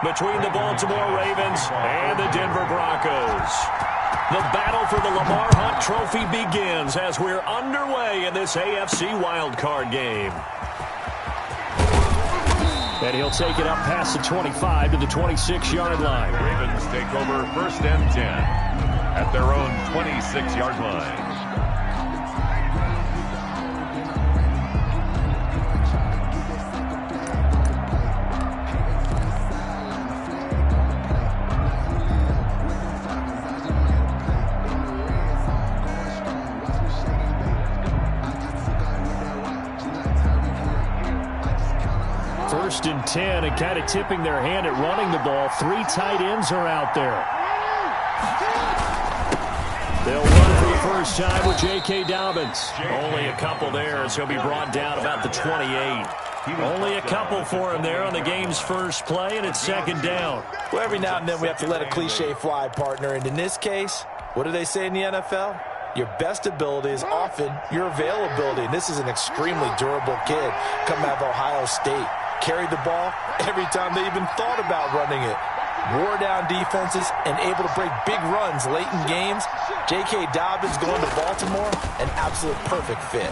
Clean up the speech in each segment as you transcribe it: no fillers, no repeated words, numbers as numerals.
between the Baltimore Ravens and the Denver Broncos. The battle for the Lamar Hunt Trophy begins as we're underway in this AFC wildcard game. And he'll take it up past the 25 to the 26-yard line. Ravens take over 1st and 10 at their own 26-yard line. First and 10, and kind of tipping their hand at running the ball. 3 tight ends are out there. They'll run for the first time with J.K. Dobbins. Only a couple there, so he'll be brought down about the 28. Only a couple for him there on the game's first play, and it's 2nd down. Well, every now and then we have to let a cliche fly, partner. And in this case, what do they say in the NFL? Your best ability is often your availability. And this is an extremely durable kid coming out of Ohio State. Carried the ball every time they even thought about running it. Wore down defenses and able to break big runs late in games. J.K. Dobbins going to Baltimore, an absolute perfect fit.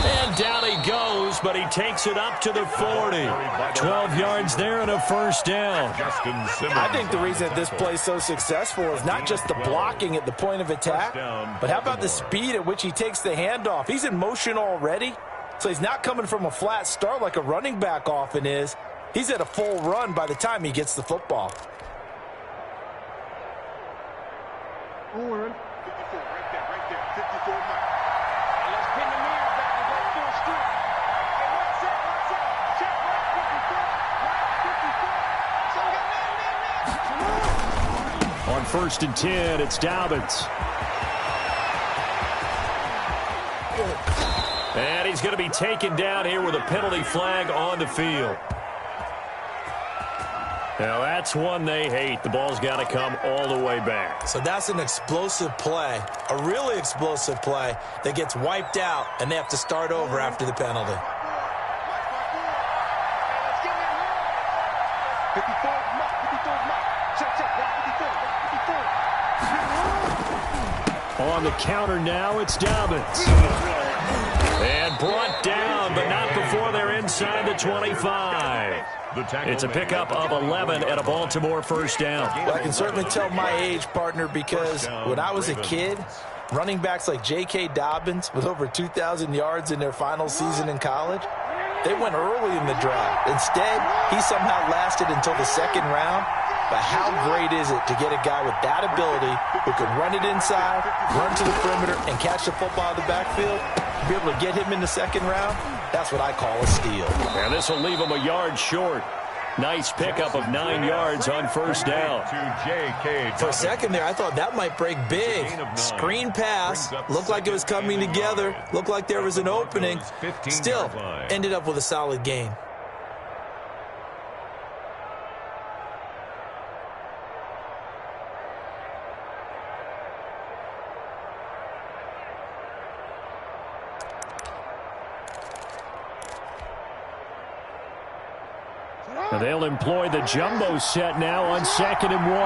And down he goes, but he takes it up to the 40. 12 yards there and a first down. I think the reason that this play is so successful is not just the blocking at the point of attack, but how about the speed at which he takes the handoff? He's in motion already. So he's not coming from a flat start like a running back often is. He's at a full run by the time he gets the football. 54, right there, 54 Mike. And let's pin the mirrors back and go full strip. Hey, what's up? Check right 54, On 1st and 10, it's Dobbins. And he's going to be taken down here with a penalty flag on the field. Now, that's one they hate. The ball's got to come all the way back. So that's an explosive play, a really explosive play that gets wiped out, and they have to start over after the penalty. 54 Mike. Check, right 54. On the counter now, it's Dobbins. And brought down, but not before they're inside the 25. It's a pickup of 11 and a Baltimore first down. Well, I can certainly tell my age, partner, because when I was a kid, running backs like J.K. Dobbins with over 2,000 yards in their final season in college, they went early in the draft. Instead, he somehow lasted until the 2nd round. But how great is it to get a guy with that ability who can run it inside, run to the perimeter, and catch the football out of the backfield? To be able to get him in the 2nd round, that's what I call a steal. And this will leave him a yard short. Nice pickup of 9 yards on first down. For a second there, I thought that might break big. Screen pass, looked like it was coming together, looked like there was an opening. Still, ended up with a solid gain. And they'll employ the jumbo set now on 2nd and 1.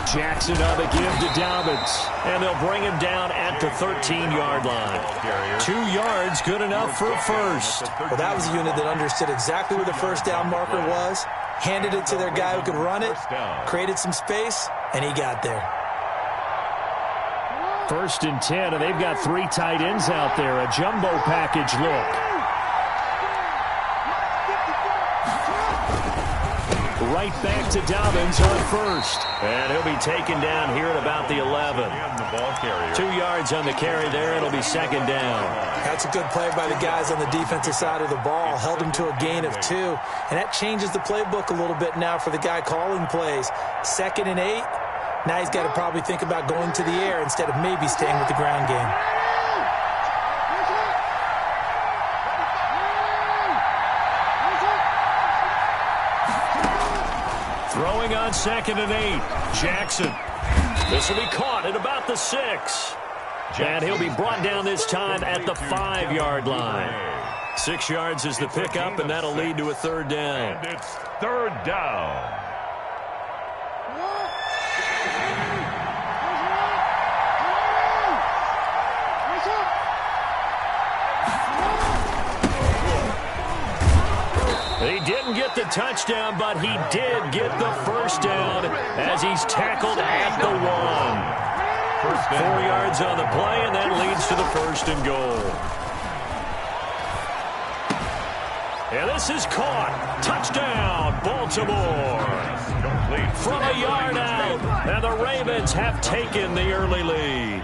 Jackson on the give to Dobbins. And they'll bring him down at the 13-yard line. 2 yards, good enough for a first. Well, that was a unit that understood exactly where the first down marker was, handed it to their guy who could run it, created some space, and he got there. 1st and 10, and they've got 3 tight ends out there. A jumbo package look. Right back to Dobbins on first. And he'll be taken down here at about the 11. 2 yards on the carry there. It'll be 2nd down. That's a good play by the guys on the defensive side of the ball. Held him to a gain of 2. And that changes the playbook a little bit now for the guy calling plays. 2nd and 8. Now he's got to probably think about going to the air instead of maybe staying with the ground game. Throwing on 2nd and 8. Jackson. This will be caught at about the 6. And he'll be brought down this time at the 5-yard line. 6 yards is the pickup, and that'll lead to a third down. And it's third down. He didn't get the touchdown, but he did get the first down as he's tackled at the 1. 4 yards on the play, and that leads to the 1st and goal. And this is caught. Touchdown, Baltimore. From a yard out, and the Ravens have taken the early lead.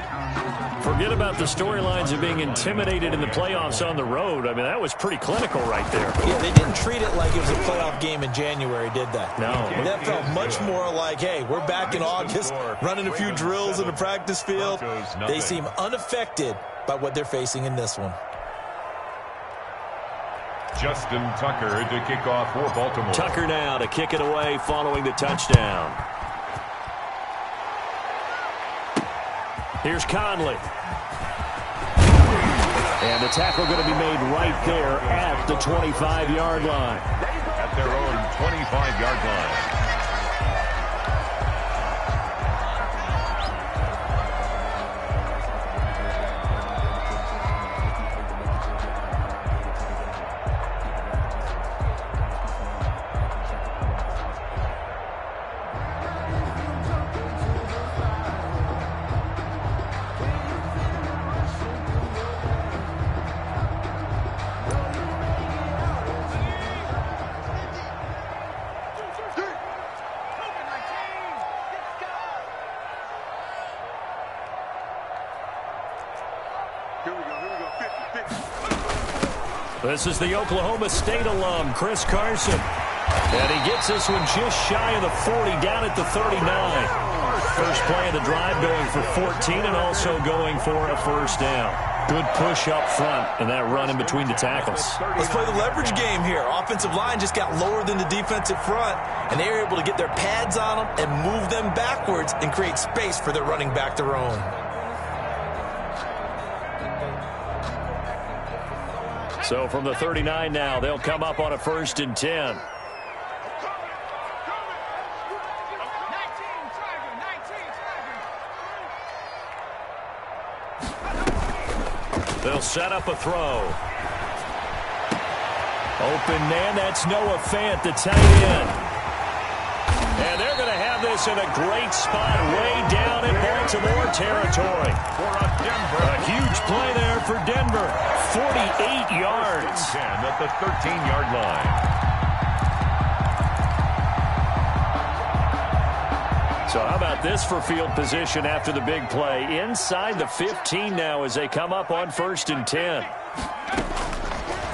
Forget about the storylines of being intimidated in the playoffs on the road. I mean, that was pretty clinical right there. Yeah, they didn't treat it like it was a playoff game in January, did they? No. That felt much more like, hey, we're back in August, running a few drills in the practice field. They seem unaffected by what they're facing in this one. Justin Tucker to kick off for Baltimore. Tucker now to kick it away following the touchdown. Here's Conley. And the tackle going to be made right there at the 25-yard line. At their own 25-yard line. This is the Oklahoma State alum, Chris Carson. And he gets this one just shy of the 40, down at the 39. First play of the drive going for 14 and also going for a first down. Good push up front and that run in between the tackles. Let's play the leverage game here. Offensive line just got lower than the defensive front, and they were able to get their pads on them and move them backwards and create space for their running back to roam. So from the 39 now, they'll come up on a 1st and 10. They'll set up a throw. Open man, that's Noah Fant, the tight end. And they're going to have this in a great spot way down in Baltimore territory. A huge play there for Denver. 48 yards. 10 at the 13-yard line. So how about this for field position after the big play? Inside the 15 now as they come up on 1st and 10.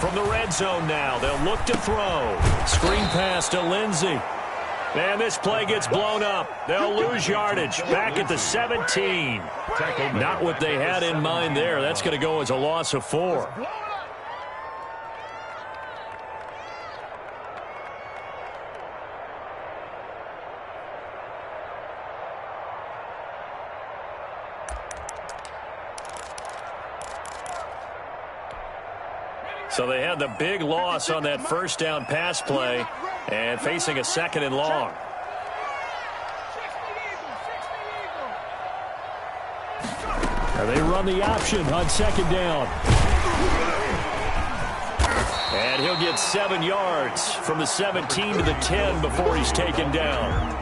From the red zone now, they'll look to throw. Screen pass to Lindsey. And this play gets blown up. They'll lose yardage back at the 17. Not what they had in mind there. That's going to go as a loss of 4. So they had the big loss on that first down pass play and facing a 2nd and long. And they run the option on 2nd down. And he'll get 7 yards from the 17 to the 10 before he's taken down.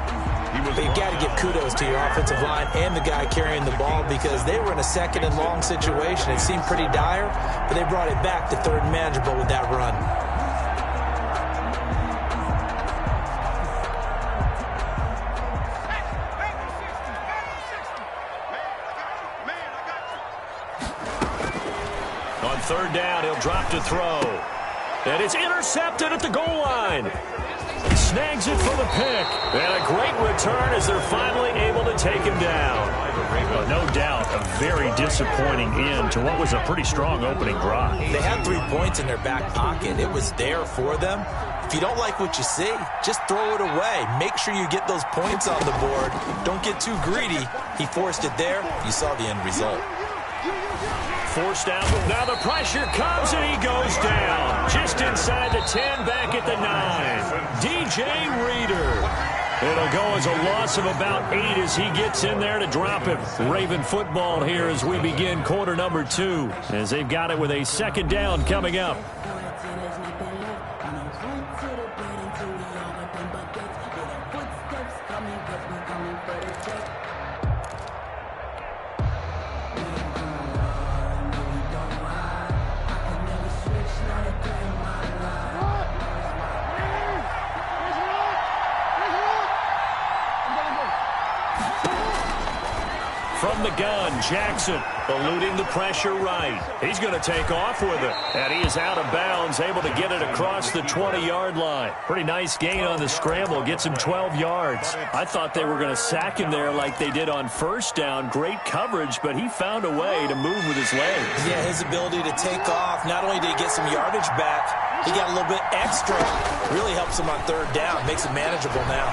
You've got to give kudos to your offensive line and the guy carrying the ball because they were in a 2nd and long situation. It seemed pretty dire, but they brought it back to 3rd and manageable with that run. On 3rd down, he'll drop to throw. And it's intercepted at the goal line. Snags it for the pick. And a great return as they're finally able to take him down. No doubt a very disappointing end to what was a pretty strong opening drive. They had 3 points in their back pocket. It was there for them. If you don't like what you see, just throw it away. Make sure you get those points on the board. Don't get too greedy. He forced it there. You saw the end result. Forced out. Now the pressure comes, and he goes down. Just inside the 10, back at the 9. DJ Reader. It'll go as a loss of about 8 as he gets in there to drop him. Raven football here as we begin quarter number 2, as they've got it with a second down coming up. From the gun, Jackson eluding the pressure right. He's going to take off with it. And he is out of bounds, able to get it across the 20-yard line. Pretty nice gain on the scramble. Gets him 12 yards. I thought they were going to sack him there like they did on first down. Great coverage, but he found a way to move with his legs. Yeah, his ability to take off. Not only did he get some yardage back, he got a little bit extra. Really helps him on third down. Makes it manageable now.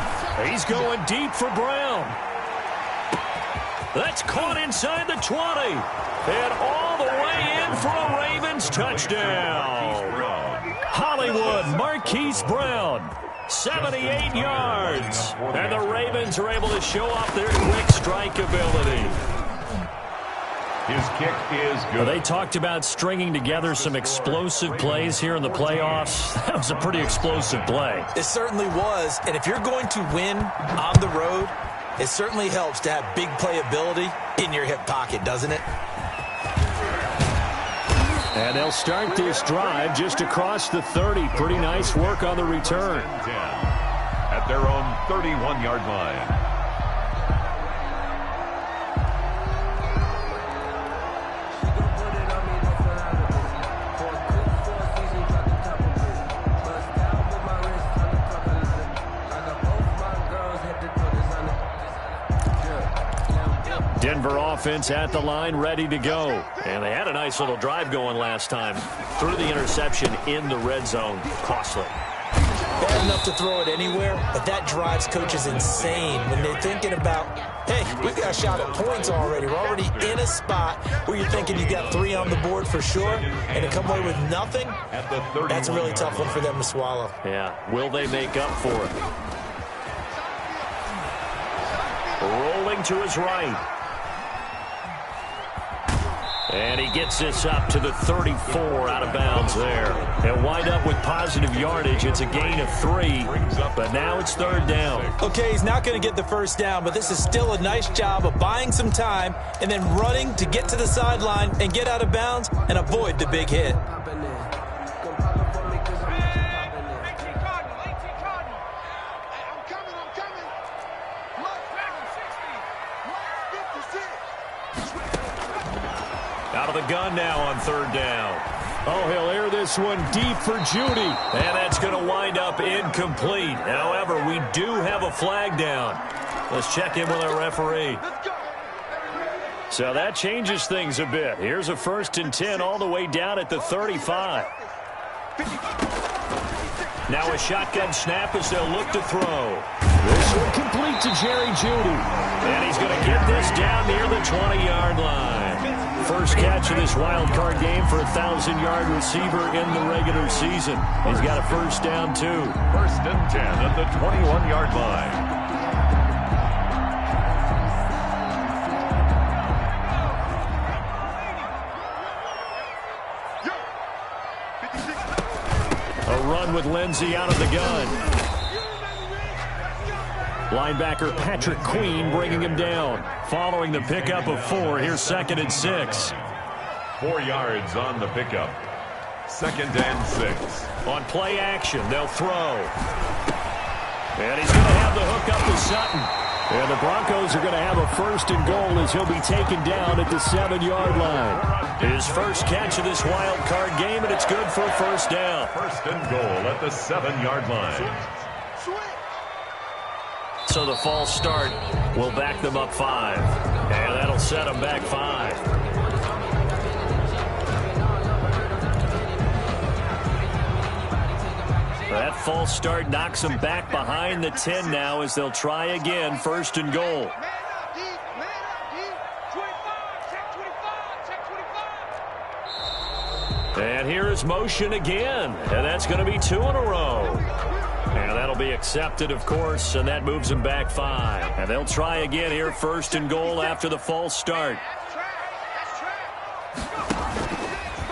He's going deep for Brown. That's caught inside the 20. And all the way in for a Ravens touchdown. Hollywood Marquise Brown, 78 yards. And the Ravens are able to show off their quick strike ability. His kick is good. They talked about stringing together some explosive plays here in the playoffs. That was a pretty explosive play. It certainly was. And if you're going to win on the road, it certainly helps to have big playability in your hip pocket, doesn't it? And they'll start this drive just across the 30. Pretty nice work on the return. 10 at their own 31-yard line. Denver offense at the line, ready to go. And they had a nice little drive going last time. Threw the interception in the red zone. Costly. Bad enough to throw it anywhere, but that drives coaches insane when they're thinking about, hey, we've got a shot at points already. We're already in a spot where you're thinking you got 3 on the board for sure, and to come away with nothing, that's a really tough one for them to swallow. Yeah, will they make up for it? Rolling to his right. And he gets this up to the 34 out of bounds there. They'll wind up with positive yardage. It's a gain of 3, but now it's third down. Okay, he's not going to get the first down, but this is still a nice job of buying some time and then running to get to the sideline and get out of bounds and avoid the big hit. Out of the gun now on third down. Oh, he'll air this one deep for Judy. And that's going to wind up incomplete. However, we do have a flag down. Let's check in with our referee. So that changes things a bit. Here's a 1st and 10 all the way down at the 35. Now a shotgun snap as they'll look to throw. This one complete to Jerry Judy. And he's going to get this down near the 20-yard line. First catch of this wild card game for a 1,000-yard receiver in the regular season. He's got a first down, too. 1st and 10 at the 21-yard line. A run with Lindsey out of the gun. Linebacker Patrick Queen bringing him down. Following the pickup of 4, here's 2nd and 6. 4 yards on the pickup. 2nd and 6. On play action, they'll throw. And he's going to have the hook up to Sutton. And the Broncos are going to have a 1st and goal as he'll be taken down at the 7-yard line. His first catch of this wild card game, and it's good for a 1st down. 1st and goal at the 7-yard line. So the false start will back them up 5. And that'll set them back 5. That false start knocks them back behind the 10 now as they'll try again. 1st and goal. And here is motion again, and that's going to be 2 in a row. And that'll be accepted, of course, and that moves them back 5. And they'll try again here, 1st and goal after the false start.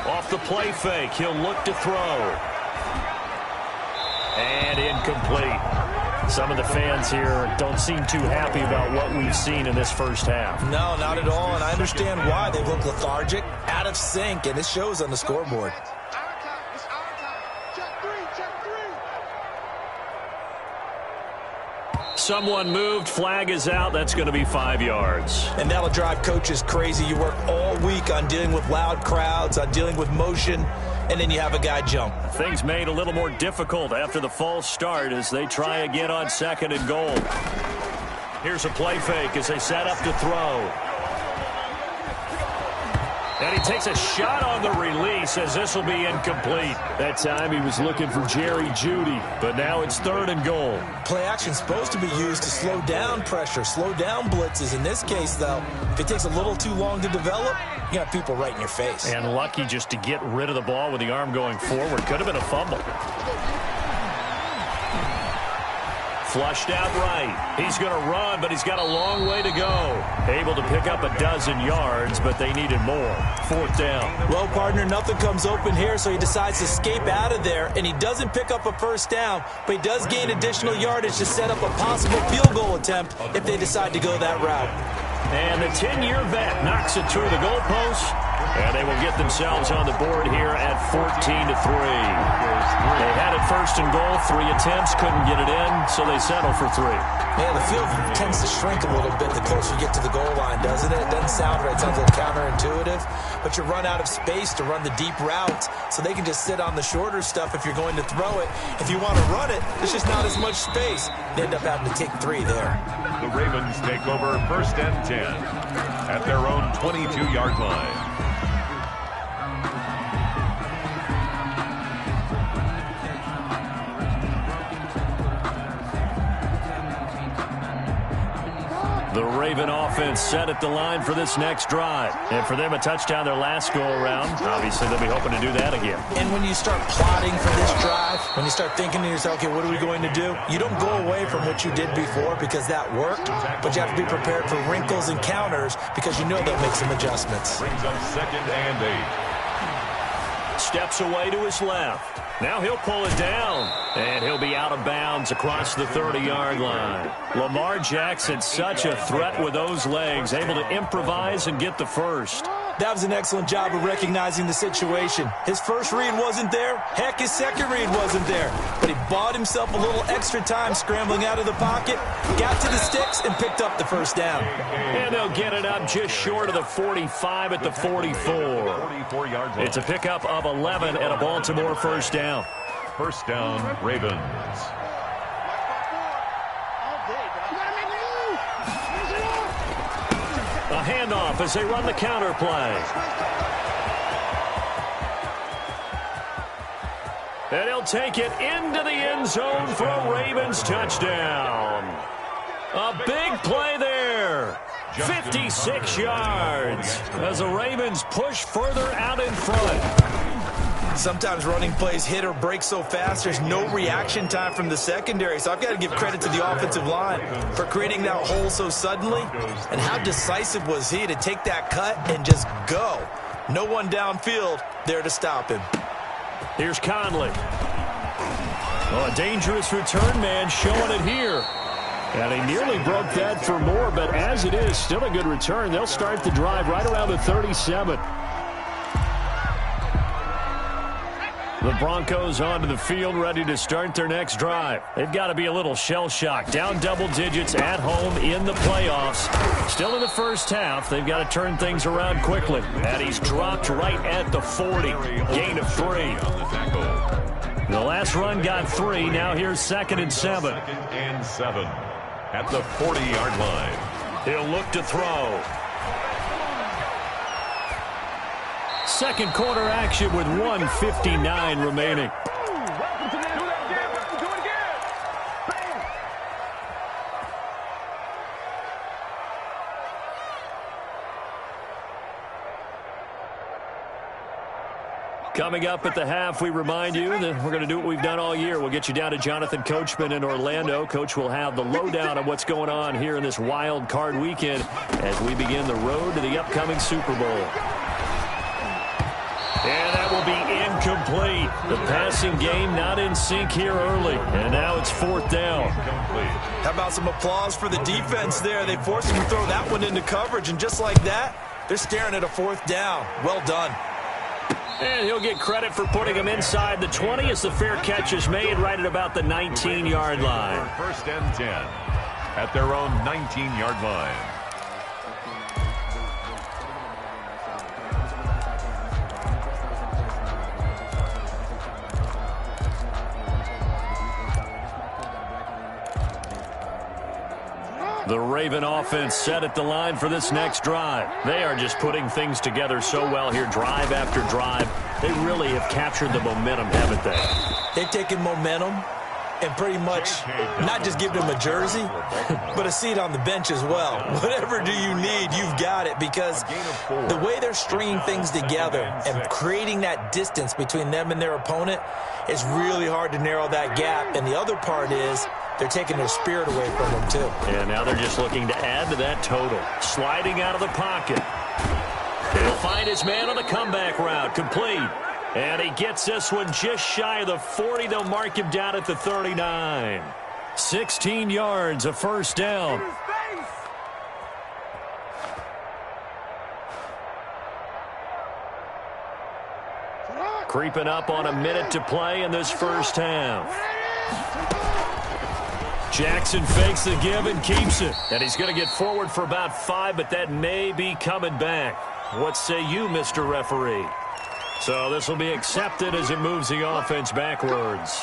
Off the play fake, he'll look to throw. And incomplete. Some of the fans here don't seem too happy about what we've seen in this first half. No, not at all, and I understand why. They look lethargic, out of sync, and it shows on the scoreboard. Someone moved, flag is out, that's going to be 5 yards. And that'll drive coaches crazy. You work all week on dealing with loud crowds, on dealing with motion, and then you have a guy jump. Things made a little more difficult after the false start as they try again on 2nd and goal. Here's a play fake as they set up to throw. And he takes a shot on the release as this will be incomplete. That time he was looking for Jerry Jeudy, but now it's 3rd and goal. Play action's supposed to be used to slow down pressure, slow down blitzes. In this case, though, if it takes a little too long to develop, you got people right in your face. And lucky just to get rid of the ball with the arm going forward. Could have been a fumble. Flushed out right. He's going to run, but he's got a long way to go. Able to pick up a dozen yards, but they needed more. 4th down. Well, partner, nothing comes open here, so he decides to escape out of there, and he doesn't pick up a 1st down, but he does gain additional yardage to set up a possible field goal attempt if they decide to go that route. And the 10-year vet knocks it through the goalpost, and they will get themselves on the board here at 14-3. They had it 1st and goal, 3 attempts, couldn't get it in, so they settle for 3. Yeah, the field tends to shrink a little bit the closer you get to the goal line, doesn't it? It doesn't sound right. It sounds a little counterintuitive, but you run out of space to run the deep routes, so they can just sit on the shorter stuff if you're going to throw it. If you want to run it, there's just not as much space. They end up having to take 3 there. The Ravens take over 1st and 10 at their own 22-yard line. The Raven offense set at the line for this next drive. And for them, a touchdown their last go-around. Obviously, they'll be hoping to do that again. And when you start plotting for this drive, when you start thinking to yourself, okay, what are we going to do? You don't go away from what you did before because that worked, but you have to be prepared for wrinkles and counters because you know they'll make some adjustments. Brings up 2nd and 8. Steps away to his left. Now he'll pull it down, and he'll be out of bounds across the 30-yard line. Lamar Jackson, such a threat with those legs, able to improvise and get the first. That was an excellent job of recognizing the situation. His first read wasn't there. Heck, his second read wasn't there. But he bought himself a little extra time scrambling out of the pocket, got to the sticks, and picked up the 1st down. And they'll get it up just short of the 45 at the 44. It's a pickup of 11 and a Baltimore 1st down. 1st down, Ravens. A handoff as they run the counter play. And he'll take it into the end zone for a Ravens touchdown. A big play there. 56 yards as the Ravens push further out in front. Sometimes running plays hit or break so fast, there's no reaction time from the secondary. So I've got to give credit to the offensive line for creating that hole so suddenly. And how decisive was he to take that cut and just go. No one downfield there to stop him. Here's Conley. Oh, a dangerous return man showing it here. And he nearly broke that for more, but as it is, still a good return. They'll start the drive right around the 37. The Broncos onto the field, ready to start their next drive. They've got to be a little shell-shocked. Down double digits at home in the playoffs. Still in the first half. They've got to turn things around quickly. And he's dropped right at the 40. Gain of 3. The last run got 3. Now here's 2nd and 7. 2nd and 7 at the 40-yard line. He'll look to throw. Second quarter action with 1:59 remaining. Coming up at the half, we remind you that we're going to do what we've done all year. We'll get you down to Jonathan Coachman in Orlando. Coach will have the lowdown on what's going on here in this wild card weekend as we begin the road to the upcoming Super Bowl. And that will be incomplete. The passing game not in sync here early. And now it's 4th down. How about some applause for the defense there? They forced him to throw that one into coverage, and just like that, they're staring at a 4th down. Well done. And he'll get credit for putting him inside the 20 as the fair catch is made right at about the 19-yard line. 1st and 10 at their own 19-yard line. The Raven offense set at the line for this next drive. They are just putting things together so well here, drive after drive. They really have captured the momentum, haven't they? They've taken momentum and pretty much not just give them a jersey, but a seat on the bench as well. Whatever do you need, you've got it, because the way they're stringing things together and creating that distance between them and their opponent is really hard to narrow that gap. And the other part is they're taking their spirit away from them, too. And now they're just looking to add to that total. Sliding out of the pocket. He'll find his man on the comeback route. Complete. And he gets this one just shy of the 40. They'll mark him down at the 39. 16 yards, a 1st down. Creeping up on a minute to play in this first half. Jackson fakes the give and keeps it. And he's going to get forward for about 5, but that may be coming back. What say you, Mr. Referee? So this will be accepted as it moves the offense backwards.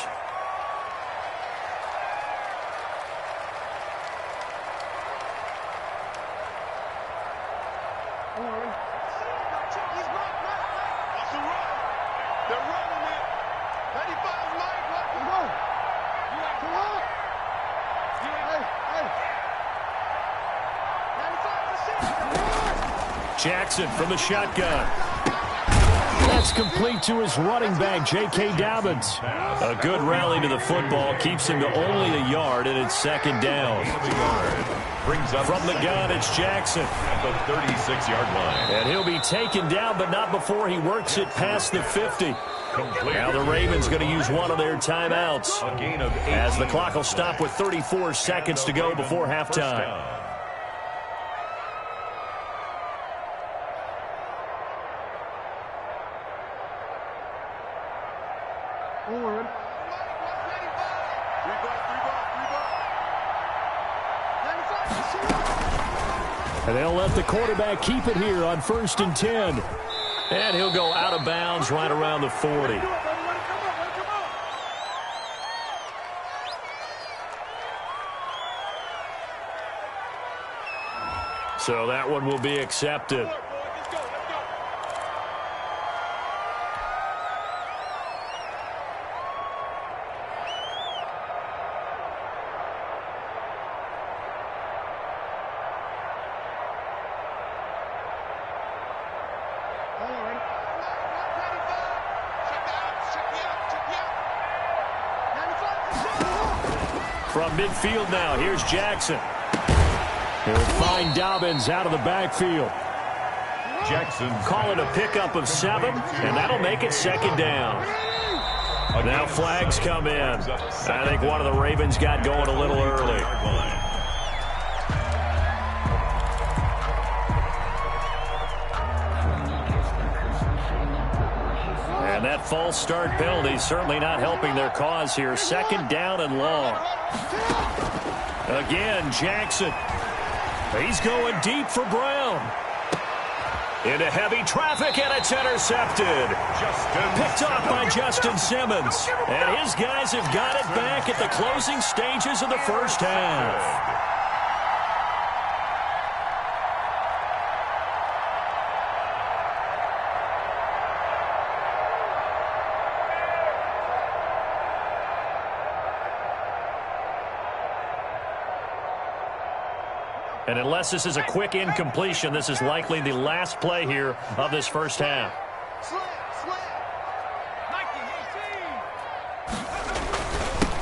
Jackson from the shotgun. That's complete to his running back, J.K. Dobbins. A good rally to the football keeps him to only a yard, and it's 2nd down. From the gun, it's Jackson. At the 36-yard line. And he'll be taken down, but not before he works it past the 50. Now the Ravens going to use one of their timeouts as the clock will stop with 34 seconds to go before halftime. And they'll let the quarterback keep it here on 1st and 10. And he'll go out of bounds right around the 40. So that one will be accepted. From midfield now, here's Jackson. He'll find Dobbins out of the backfield. Jackson. Call it a pickup of 7, and that'll make it 2nd down. Now flags come in. I think one of the Ravens got going a little early. And that false start penalty certainly not helping their cause here. 2nd down and long. Again, Jackson. He's going deep for Brown. Into heavy traffic, and it's intercepted. Picked off by Justin Simmons. And his guys have got it back at the closing stages of the first half. And unless this is a quick incompletion, this is likely the last play here of this first half.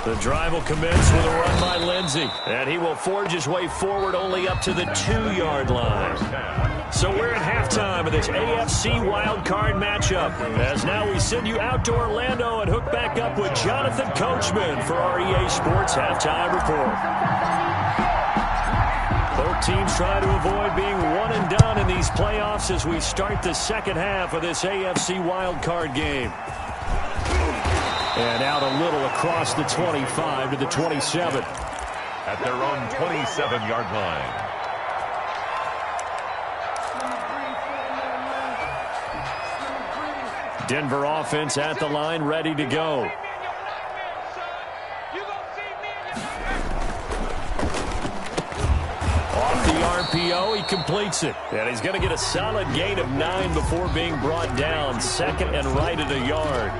The drive will commence with a run by Lindsey, and he will forge his way forward only up to the 2-yard line. So we're at halftime of this AFC wildcard matchup, as now we send you out to Orlando and hook back up with Jonathan Coachman for our EA Sports Halftime Report. Both teams try to avoid being one and done in these playoffs as we start the second half of this AFC wildcard game. And out a little across the 25 to the 27. At their own 27-yard line. Denver offense at the line, ready to go. Off the RPO, he completes it. And he's going to get a solid gain of 9 before being brought down. Second and right at a yard.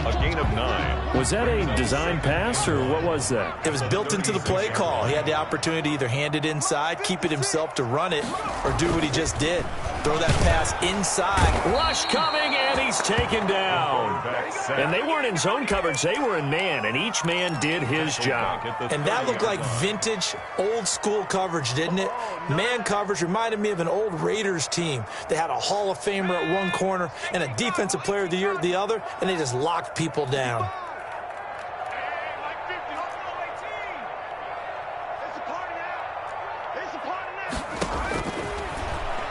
A gain of 9. Was that a design pass, or what was that? It was built into the play call. He had the opportunity to either hand it inside, keep it himself to run it, or do what he just did. Throw that pass inside. Rush coming, and he's taken down. And they weren't in zone coverage. They were in man, and each man did his job. And that looked like vintage, old-school coverage, didn't it? Man coverage reminded me of an old Raiders team. They had a Hall of Famer at one corner and a Defensive Player of the Year at the other, and they just locked people down.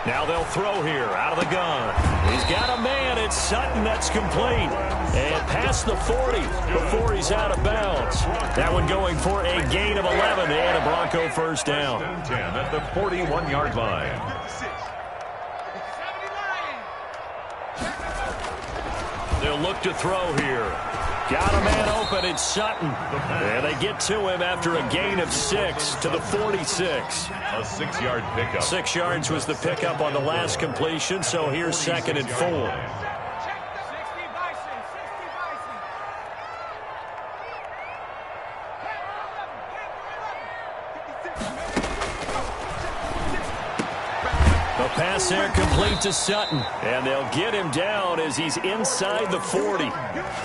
Now they'll throw here out of the gun. He's got a man. It's Sutton. That's complete. And past the 40 before he's out of bounds. That one going for a gain of 11 and a Bronco first down. 10 at the 41-yard line. They'll look to throw here. Got a man open. It's Sutton. And they get to him after a gain of 6 to the 46. A 6-yard pickup. 6 yards was the pickup on the last completion, so here's second and 4. The pass there complete to Sutton, and they'll get him down as he's inside the 40.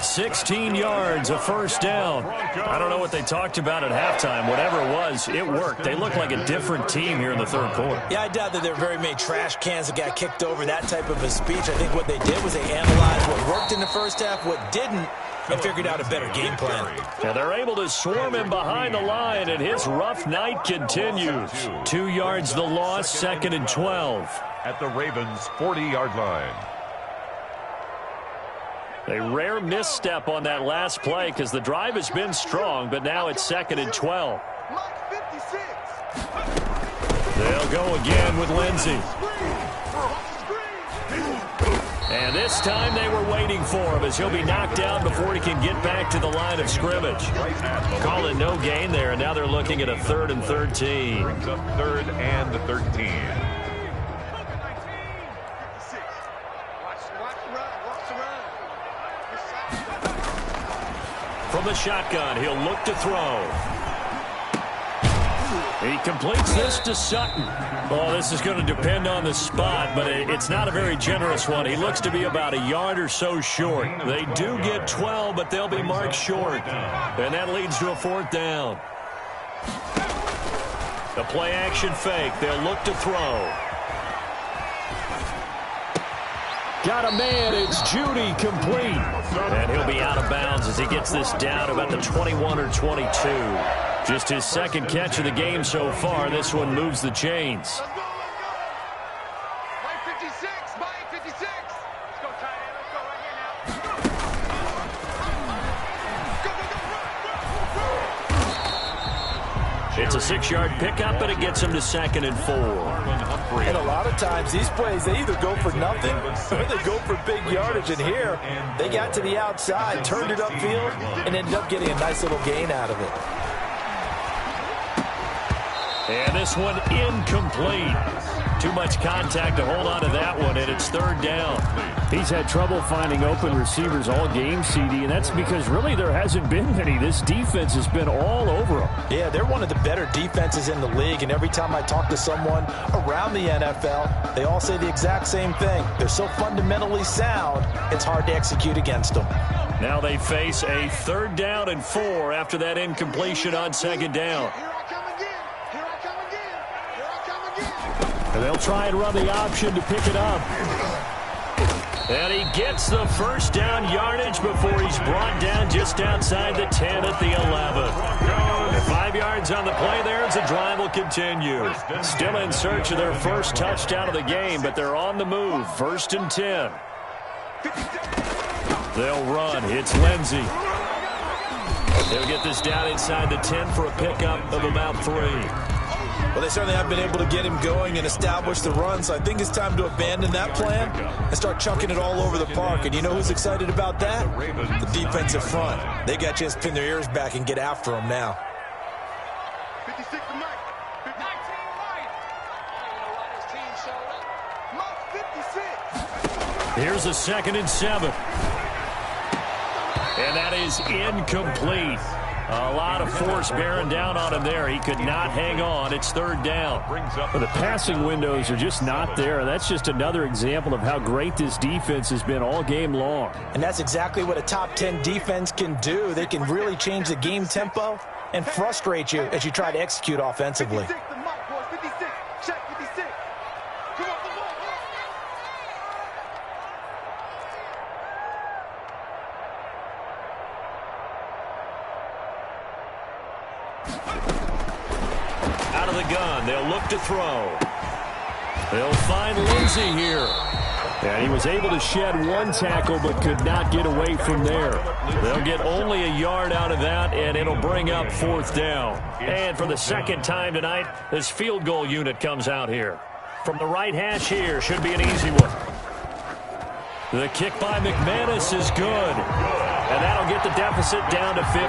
16 yards, a first down. I don't know what they talked about at halftime. Whatever it was, it worked. They look like a different team here in the third quarter. Yeah, I doubt that there are very many trash cans that got kicked over, that type of a speech. I think what they did was they analyzed what worked in the first half, what didn't, and figured out a better game plan. Now they're able to swarm him behind the line, and his rough night continues. 2 yards the loss, second and 12. At the Ravens' 40-yard line. A rare misstep on that last play because the drive has been strong, but now it's second and 12. They'll go again with Lindsey. And this time they were waiting for him as he'll be knocked down before he can get back to the line of scrimmage. Call it no gain there, and now they're looking at a 3rd and 13. Brings up 3rd and 13. From the shotgun, he'll look to throw. He completes this to Sutton. Oh, this is going to depend on the spot, but it's not a very generous one. He looks to be about a yard or so short. They do get 12, but they'll be marked short. And that leads to a 4th down. The play action fake. They'll look to throw. Got a man, it's Judy, complete. And he'll be out of bounds as he gets this down about the 21 or 22. Just his second catch of the game so far. This one moves the chains. It's a 6-yard pickup, but it gets him to second and 4. And a lot of times these plays, they either go for nothing or they go for big yardage. And here, they got to the outside, turned it upfield, and ended up getting a nice little gain out of it. And this one incomplete. Too much contact to hold on to that one, and it's 3rd down. He's had trouble finding open receivers all game, CD, and that's because really there hasn't been many. This defense has been all over them. Yeah, they're one of the better defenses in the league, and every time I talk to someone around the NFL, they all say the exact same thing. They're so fundamentally sound, it's hard to execute against them. Now they face a 3rd down and 4 after that incompletion on 2nd down. And they'll try and run the option to pick it up. And he gets the 1st down yardage before he's brought down just outside the 10 at the 11. And 5 yards on the play there as the drive will continue. Still in search of their first touchdown of the game, but they're on the move. 1st and 10. They'll run. It's Lindsey. They'll get this down inside the 10 for a pickup of about 3. Well, they certainly have been able to get him going and establish the run, so I think it's time to abandon that plan and start chucking it all over the park. And you know who's excited about that? The defensive front. They got a chance to pin their ears back and get after him now. 56 to Mike. 19 Mike. Mike 56. Here's a 2nd and 7. And that is incomplete. A lot of force bearing down on him there. He could not hang on. It's 3rd down. But the passing windows are just not there. That's just another example of how great this defense has been all game long. And that's exactly what a top 10 defense can do. They can really change the game tempo and frustrate you as you try to execute offensively. 56 to Mike, boys. 56. Check 56. Come on, come on. Out of the gun, they'll look to throw. They'll find Lindsey here. And he was able to shed 1 tackle but could not get away from there. They'll get only a yard out of that, and it'll bring up 4th down. And for the 2nd time tonight, this field goal unit comes out here. From the right hash here, should be an easy one. The kick by McManus is good. And that'll get the deficit down to 15.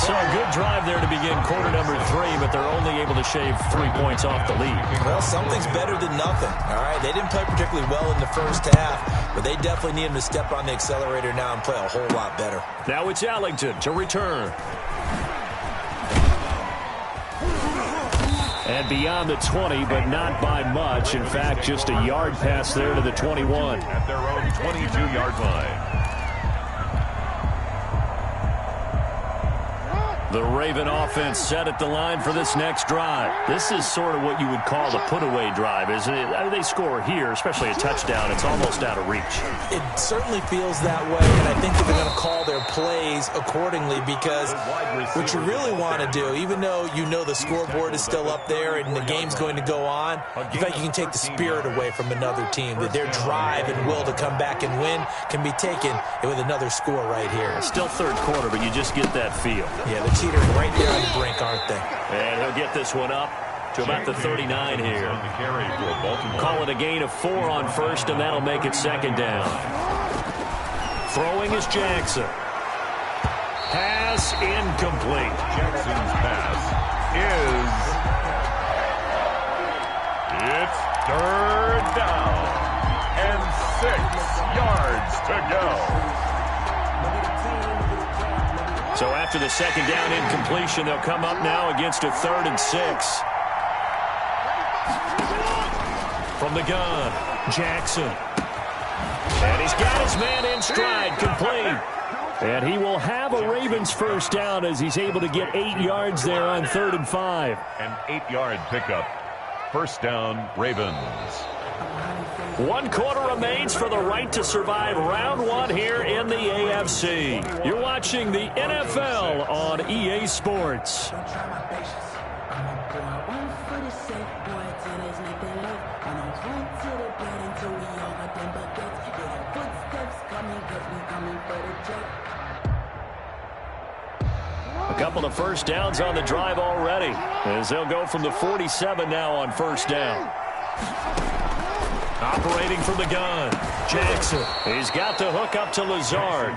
So a good drive there to begin quarter number 3, but they're only able to shave 3 points off the lead. Well, something's better than nothing, all right? They didn't play particularly well in the first half, but they definitely need him to step on the accelerator now and play a whole lot better. Now it's Ellington to return. And beyond the 20, but not by much. In fact, just a yard pass there to the 21. At their own 22-yard line. The Raven offense set at the line for this next drive. This is sort of what you would call the put-away drive, isn't it? I mean, they score here, especially a touchdown. It's almost out of reach. It certainly feels that way, and I think that they're going to call their plays accordingly because what you really want to do, even though you know the scoreboard is still up there and the game's going to go on, in fact, you can take the spirit away from another team, that their drive and will to come back and win can be taken with another score right here. Still 3rd quarter, but you just get that feel. Yeah, the cheaters right there on the brink, aren't they? And he'll get this one up to about the 39 here. Call it a gain of 4 on 1st, and that'll make it 2nd down. Throwing is Jackson. Pass incomplete. Jackson's pass is... It's 3rd down and 6 yards to go. So after the 2nd down incompletion, they'll come up now against a 3rd and 6. From the gun, Jackson. And he's got his man in stride, complete. And he will have a Ravens 1st down as he's able to get 8 yards there on 3rd and 5. An 8-yard pickup. 1st down, Ravens. 1 quarter remains for the right to survive round 1 here in the AFC. You're watching the NFL on EA Sports. A couple of 1st downs on the drive already, as they'll go from the 47 now on 1st down. Operating from the gun, Jackson. He's got the hook up to Lazard.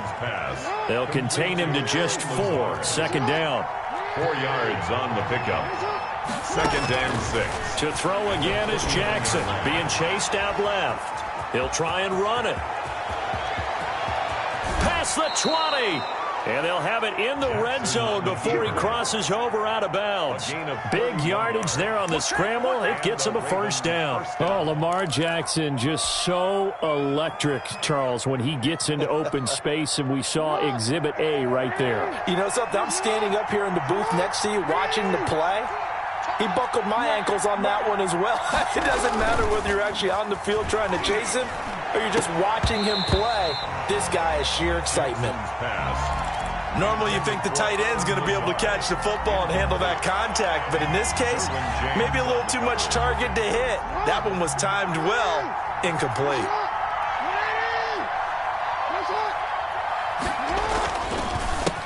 They'll contain him to just 4. 2nd down. 4 yards on the pickup. 2nd and 6. To throw again is Jackson, being chased out left. He'll try and run it. Past the 20. And they'll have it in the red zone before he crosses over out of bounds. Big yardage there on the scramble. It gets him a first down. Oh, Lamar Jackson just so electric, Charles, when he gets into open space, and we saw Exhibit A right there. You know something? I'm standing up here in the booth next to you watching the play. He buckled my ankles on that one as well. It doesn't matter whether you're actually on the field trying to chase him or you're just watching him play. This guy is sheer excitement. Normally you think the tight end's going to be able to catch the football and handle that contact, but in this case, maybe a little too much target to hit. That one was timed well, incomplete.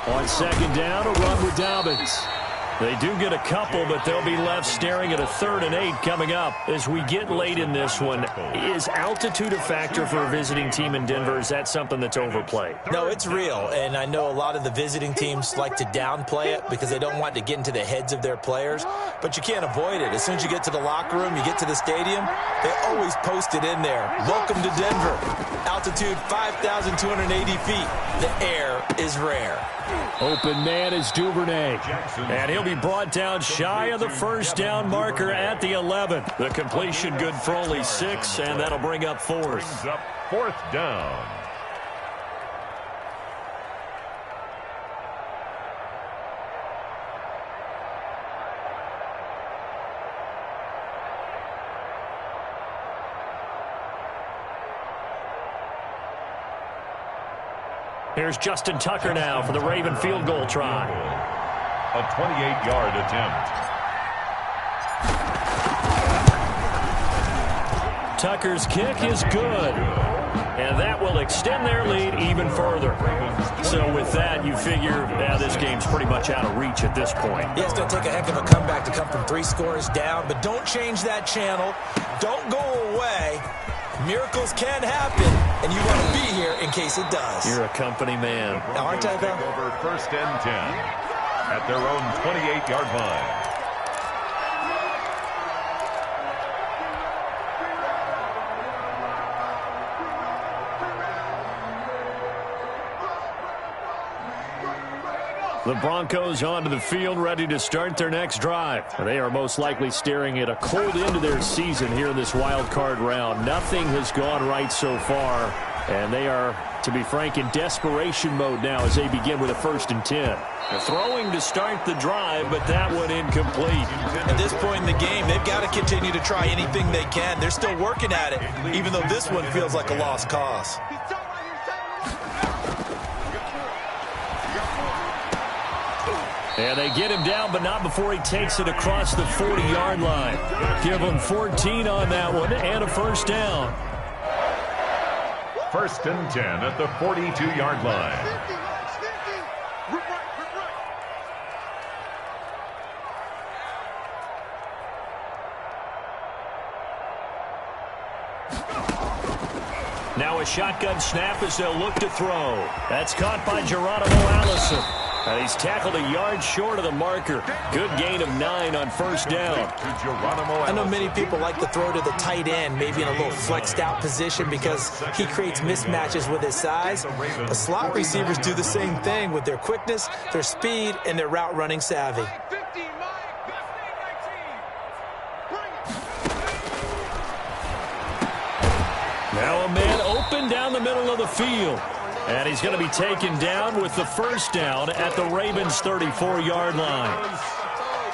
On second down, a run with Dobbins. They do get a couple, but they'll be left staring at a 3rd and 8 coming up. As we get late in this one, is altitude a factor for a visiting team in Denver? Is that something that's overplayed? No, it's real, and I know a lot of the visiting teams like to downplay it because they don't want to get into the heads of their players, but you can't avoid it. As soon as you get to the locker room, you get to the stadium, they always post it in there. Welcome to Denver. Altitude 5,280 feet. The air is rare. Open man is Duvernay. And he'll be brought down shy of the first down marker at the 11th. The completion good for only 6, and that'll bring up 4th. Brings up 4th down. Here's Justin Tucker now for the Raven field goal try. A 28-yard attempt. Tucker's kick is good. And that will extend their lead even further. So with that, you figure this game's pretty much out of reach at this point. Yeah, it's going to take a heck of a comeback to come from 3 scores down, but don't change that channel. Don't go away. Miracles can happen, and you want to be here in case it does. You're a company man. Aren't I, though? Over 1st and 10 at their own 28-yard line. The Broncos onto the field, ready to start their next drive. They are most likely staring at a cold end to their season here in this wild card round. Nothing has gone right so far, and they are, to be frank, in desperation mode now as they begin with a 1st and 10. They're throwing to start the drive, but that one incomplete. At this point in the game, they've got to continue to try anything they can. They're still working at it, even though this one feels like a lost cause. And they get him down, but not before he takes it across the 40-yard line. Give him 14 on that one and a 1st down. 1st and 10 at the 42-yard line. Now a shotgun snap as they'll look to throw. That's caught by Geronimo Allison. And he's tackled a yard short of the marker. Good gain of 9 on 1st down. I know many people like to throw to the tight end, maybe in a little flexed out position because he creates mismatches with his size. But slot receivers do the same thing with their quickness, their speed, and their route running savvy. Now a man open down the middle of the field. And he's going to be taken down with the 1st down at the Ravens' 34-yard line.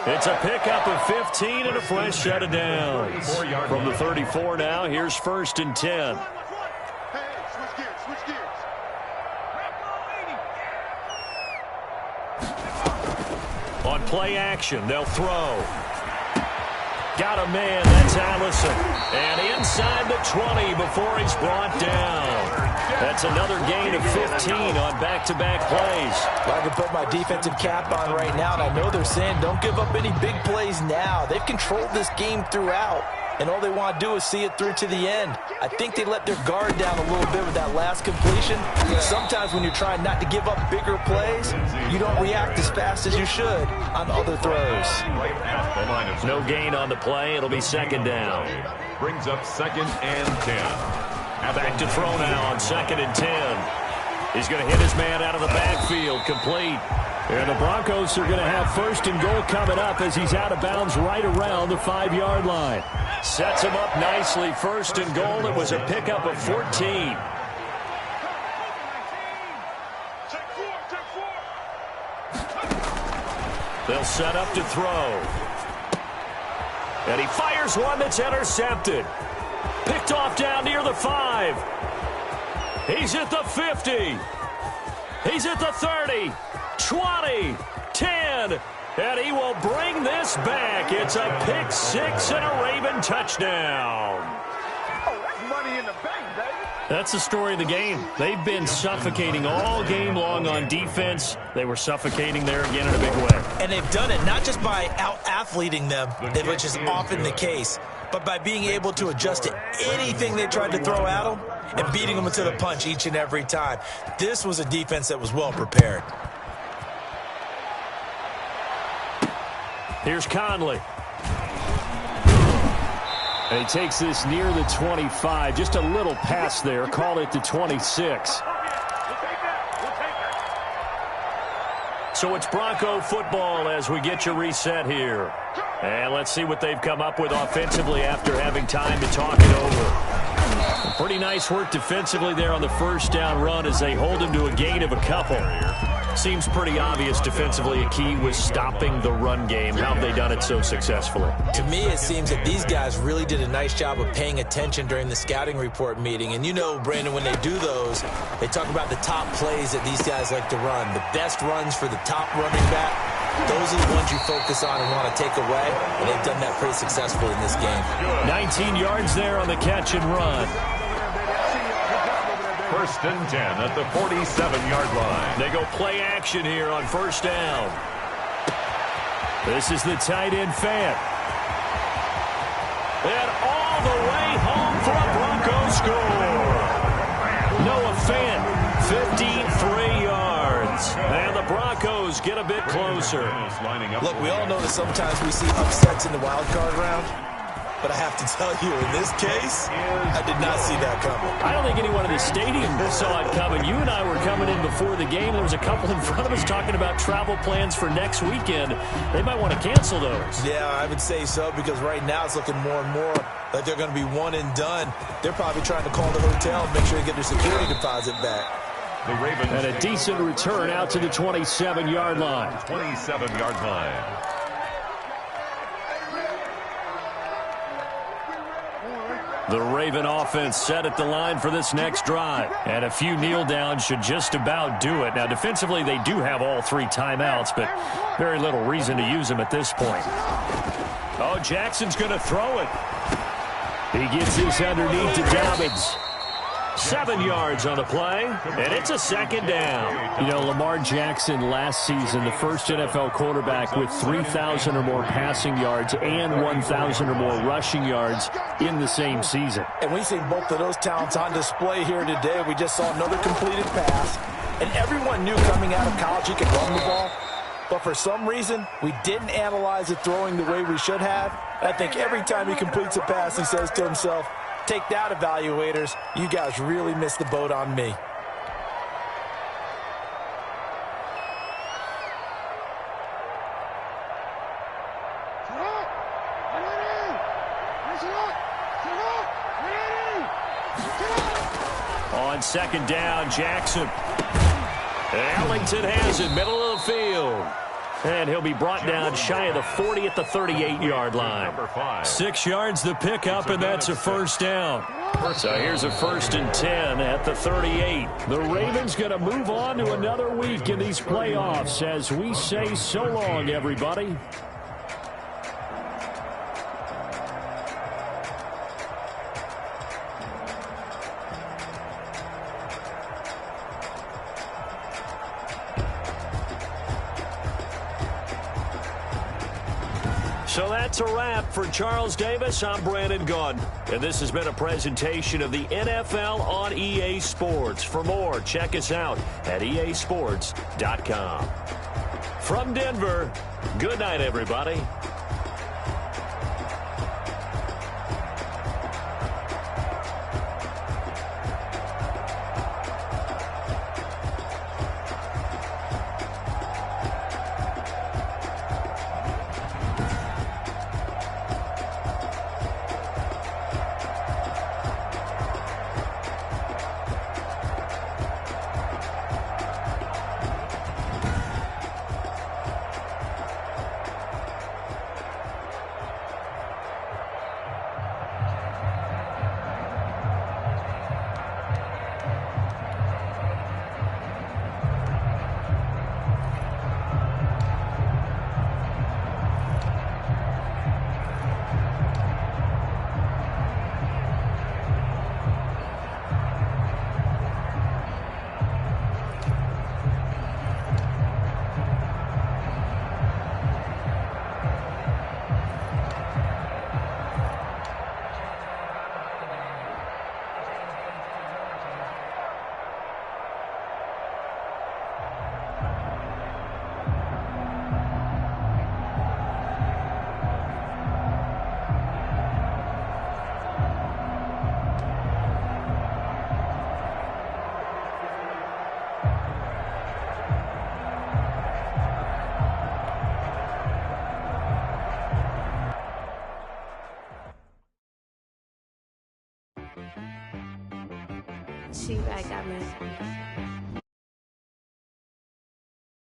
It's a pickup of 15 and a fresh set of downs. From the 34 now, here's 1st and 10. On play action, they'll throw. Got a man, that's Allison. And inside the 20 before he's brought down. That's another gain of 15 on back-to-back plays. Well, I can put my defensive cap on right now, and I know they're saying don't give up any big plays now. They've controlled this game throughout, and all they want to do is see it through to the end. I think they let their guard down a little bit with that last completion. Sometimes when you're trying not to give up bigger plays, you don't react as fast as you should on other throws. No gain on the play. It'll be 2nd down. Brings up 2nd and 10. Back to throw now on 2nd and 10. He's going to hit his man out of the backfield, complete. And the Broncos are going to have first and goal coming up as he's out of bounds right around the 5-yard line. Sets him up nicely, first and goal. It was a pickup of 14. They'll set up to throw. And he fires one that's intercepted. Picked off down near the 5. He's at the 50. He's at the 30, 20, 10, and he will bring this back. It's a pick six and a Raven touchdown. Oh, that's money in the bank, baby. That's the story of the game. They've been suffocating all game long on defense. They were suffocating there again in a big way. And they've done it not just by out-athleting them, which is often the case, but by being able to adjust to anything they tried to throw at them and beating them to the punch each and every time. This was a defense that was well prepared. Here's Conley. And he takes this near the 25. Just a little pass there. Call it the 26. So it's Bronco football as we get you reset here. And let's see what they've come up with offensively after having time to talk it over. Pretty nice work defensively there on the first down run as they hold him to a gain of a couple. Seems pretty obvious defensively a key was stopping the run game. How have they done it so successfully? To me, it seems that these guys really did a nice job of paying attention during the scouting report meeting. And you know, Brandon, when they do those, they talk about the top plays that these guys like to run. The best runs for the top running back, those are the ones you focus on and want to take away. And they've done that pretty successfully in this game. 19 yards there on the catch and run. First and 10 at the 47-yard line. They go play action here on first down. This is the tight end Fan. And all the way home for a Bronco score. Noah Fant, 53 yards. And the Broncos get a bit closer. Look, we all know that sometimes we see upsets in the wild card round. But I have to tell you, in this case, I did not see that coming. I don't think anyone in the stadium saw it coming. You and I were coming in before the game. There was a couple in front of us talking about travel plans for next weekend. They might want to cancel those. Yeah, I would say so, because right now it's looking more and more like they're going to be one and done. They're probably trying to call the hotel and make sure they get their security deposit back. The Ravens and a decent return out to the 27-yard line. 27-yard line. The Raven offense set at the line for this next drive. And a few kneel downs should just about do it. Now, defensively, they do have all 3 timeouts, but very little reason to use them at this point. Oh, Jackson's going to throw it. He gets this underneath to Dobbins. 7 yards on the play, and it's a second down. You know, Lamar Jackson last season, the first NFL quarterback with 3,000 or more passing yards and 1,000 or more rushing yards in the same season. And we see both of those talents on display here today. We just saw another completed pass, and everyone knew coming out of college he could run the ball. But for some reason, we didn't analyze it throwing the way we should have. I think every time he completes a pass, he says to himself, "Take that, evaluators. You guys really missed the boat on me." On second down, Jackson. Ellington has it, middle of the field. And he'll be brought down shy of the 40 at the 38-yard line. 6 yards the pickup, and that's a first down. So here's a 1st and 10 at the 38. The Ravens going to move on to another week in these playoffs as we say so long, everybody. So that's a wrap for Charles Davis. I'm Brandon Gunn. And this has been a presentation of the NFL on EA Sports. For more, check us out at easports.com. From Denver, good night, everybody. She back got me.